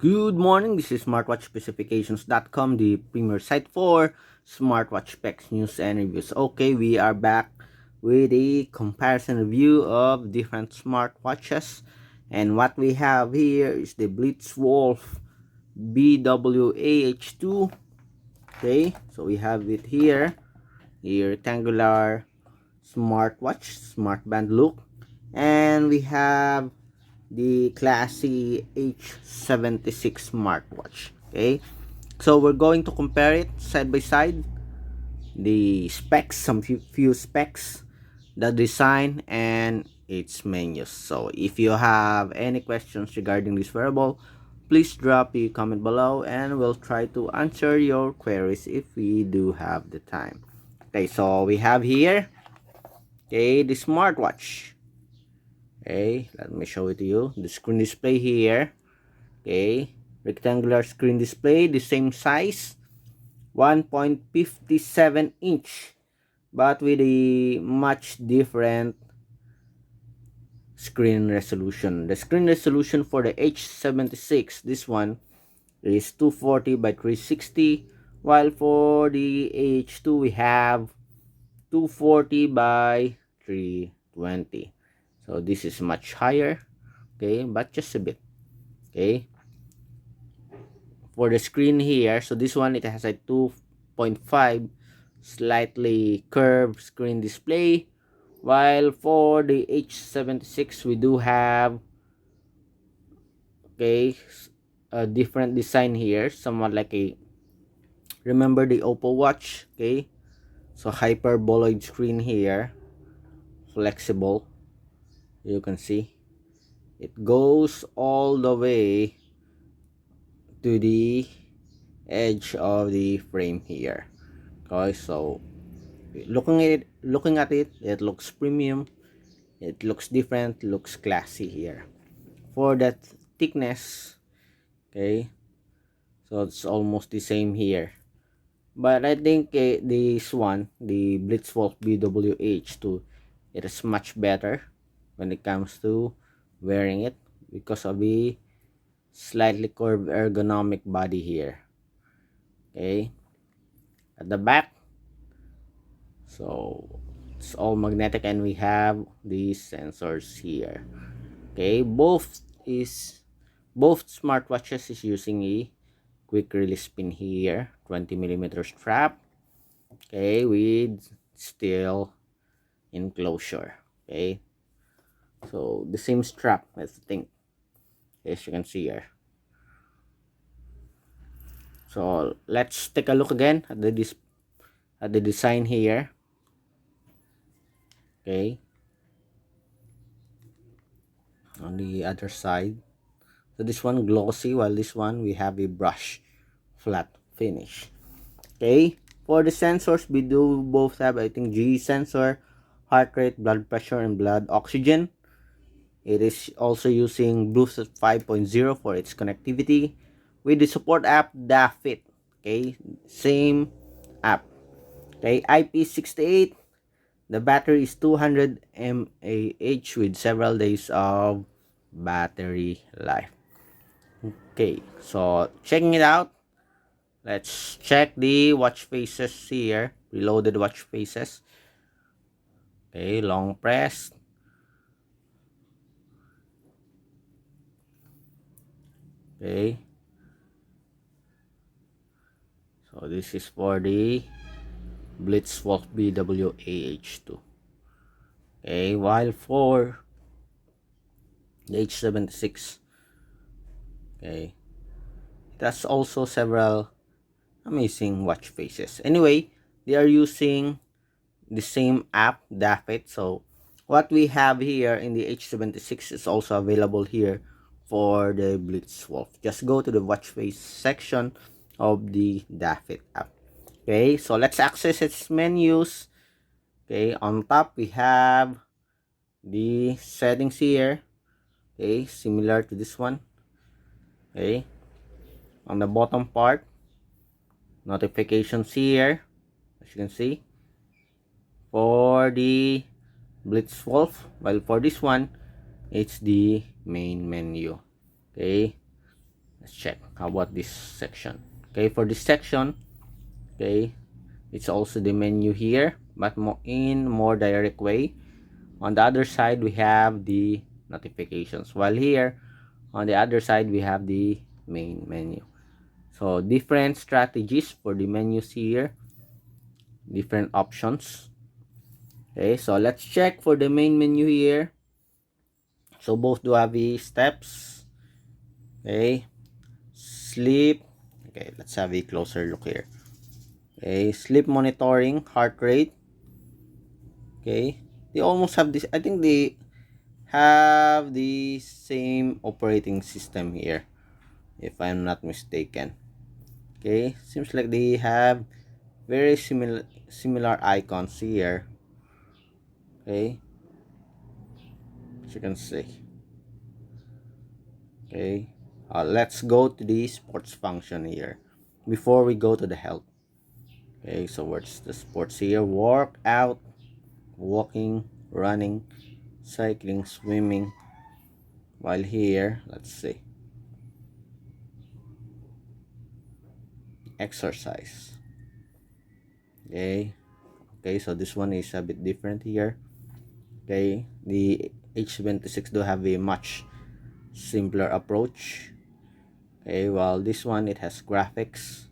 Good morning, this is smartwatchspecifications.com, the premier site for smartwatch specs, news, and reviews. Okay, we are back with a comparison review of different smartwatches. And what we have here is the BlitzWolf BW-AH2. Okay, so we have it here, a rectangular smartwatch, smart band look. And we have the classy H36 smartwatch. Okay, so we're going to compare it side by side, the specs, some few specs, the design, and its menus. So if you have any questions regarding this wearable, please drop a comment below and we'll try to answer your queries if we do have the time. Okay, so we have here, okay, the smartwatch. Okay, let me show it to you. The screen display here. Okay, rectangular screen display, the same size, 1.57 inch, but with a much different screen resolution. The screen resolution for the H76, this one, is 240 by 360, while for the H2 we have 240 by 320. So this is much higher, okay, but just a bit. Okay, for the screen here, so this one, it has a 2.5 slightly curved screen display, while for the H76 we do have, okay, a different design here, somewhat like a, remember the Oppo watch. Okay, so hyperboloid screen here, flexible, you can see it goes all the way to the edge of the frame here. Okay, so looking at it, it looks premium, it looks different, looks classy here. For that thickness, okay, so it's almost the same here, but I think this one, the BlitzWolf BW-AH2, it is much better when it comes to wearing it because of the slightly curved ergonomic body here. Okay, at the back, so it's all magnetic, and we have these sensors here. Okay, both smartwatches is using a quick release pin here, 20mm strap, okay, with steel enclosure. Okay, so the same strap, I think, as you can see here. So let's take a look again at the design here. Okay, on the other side, so this one glossy, while this one we have a brush flat finish. Okay, for the sensors, we do both have, I think, G sensor, heart rate, blood pressure, and blood oxygen. It is also using Bluetooth 5.0 for its connectivity with the support app DAFIT. Okay, same app. Okay, IP68. The battery is 200 mAh with several days of battery life. Okay, so checking it out, let's check the watch faces here, reloaded watch faces. Okay, long press. Okay, so this is for the BlitzWolf BW-AH2. Okay, while for the H76, okay, it has also several amazing watch faces. Anyway, they are using the same app, DAFIT. So what we have here in the H76 is also available here for the BlitzWolf. Just go to the watch face section of the DAFIT app. Okay, so let's access its menus. Okay, on top we have the settings here. Okay, similar to this one. Okay, on the bottom part, notifications here, as you can see, for the BlitzWolf, while for this one, it's the main menu. Okay, Let's check. How about this section? Okay, for this section, okay, it's also the menu here, but in more direct way. On the other side, we have the notifications, while here on the other side we have the main menu. So different strategies for the menus here, different options. Okay, so let's check for the main menu here. So both do have the steps. Okay, sleep. Okay, let's have a closer look here. Okay, sleep monitoring, heart rate. Okay, they almost have this. I think they have the same operating system here, if I'm not mistaken. Okay, seems like they have very similar icons here. Okay, as you can see. Okay, let's go to the sports function here before we go to the health. Okay, so what's the sports here? Workout, walking, running, cycling, swimming. While here, let's see, exercise. Okay, okay, so this one is a bit different here. Okay, the H26 do have a much simpler approach. Okay, while this one, it has graphics.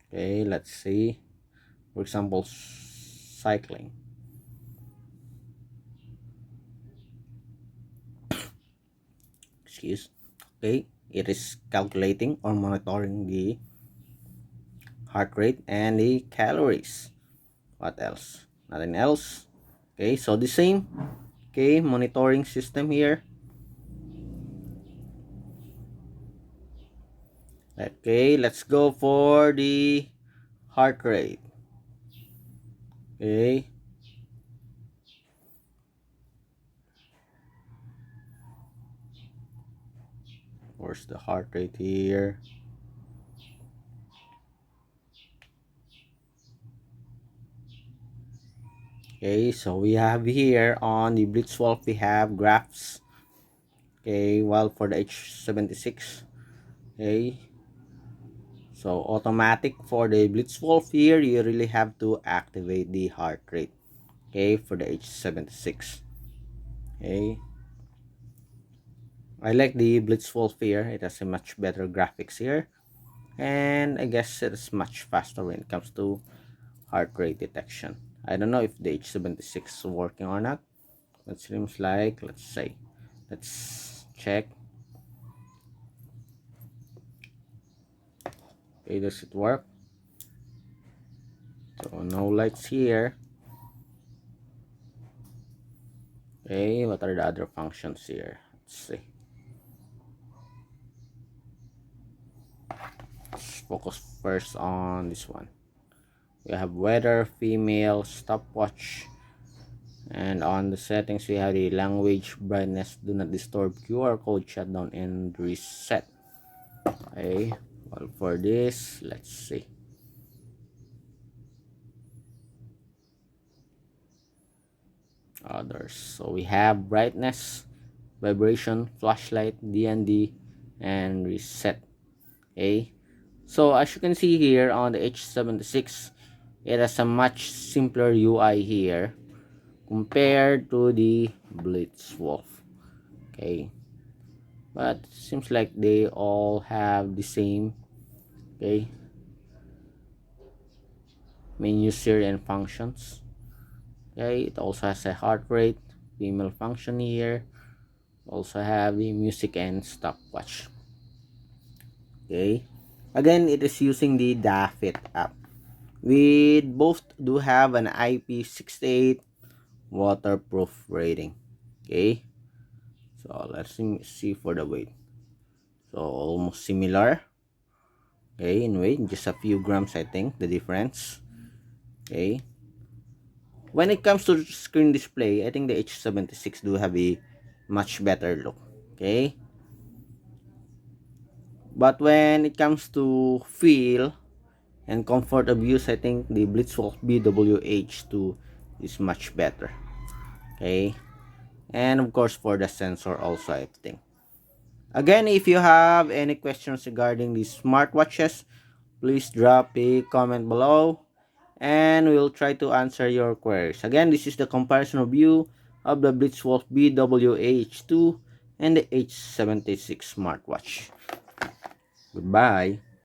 Okay, let's see, for example, cycling. Excuse. Okay, it is calculating or monitoring the heart rate and the calories. What else? Nothing else. Okay, so the same. Okay, monitoring system here. Okay, let's go for the heart rate. Okay, where's the heart rate here? Okay, so we have here on the BlitzWolf, we have graphs. Okay, while for the H76, okay, so automatic for the BlitzWolf here, you really have to activate the heart rate. Okay, for the H76. Okay, I like the BlitzWolf here. It has a much better graphics here, and I guess it's much faster when it comes to heart rate detection. I don't know if the H76 is working or not. It seems like, let's say, let's check. Okay, does it work? So no lights here. Okay, what are the other functions here? Let's see. Let's focus first on this one. We have weather, female, stopwatch, and on the settings we have the language, brightness, do not disturb, QR code, shutdown, and reset. Okay, well, for this, let's see. Others, so we have brightness, vibration, flashlight, DND, and reset. Okay, so as you can see here on the H76, it has a much simpler UI here compared to the BlitzWolf. Okay, but it seems like they all have the same, okay, menus here and functions. Okay, it also has a heart rate, female function here, also have the music and stopwatch. Okay, again, it is using the DaFit app. We both do have an IP68 waterproof rating. Okay, so let's see for the weight. So almost similar. Okay, in weight, just a few grams, I think, the difference. Okay, when it comes to screen display, I think the H76 do have a much better look. Okay, but when it comes to feel and comfort of use, I think the BlitzWolf BW-AH2 is much better. Okay, and of course for the sensor also, I think. Again, if you have any questions regarding these smartwatches, please drop a comment below and we'll try to answer your queries. Again, this is the comparison review of the BlitzWolf BW-AH2 and the H36 smartwatch. Goodbye.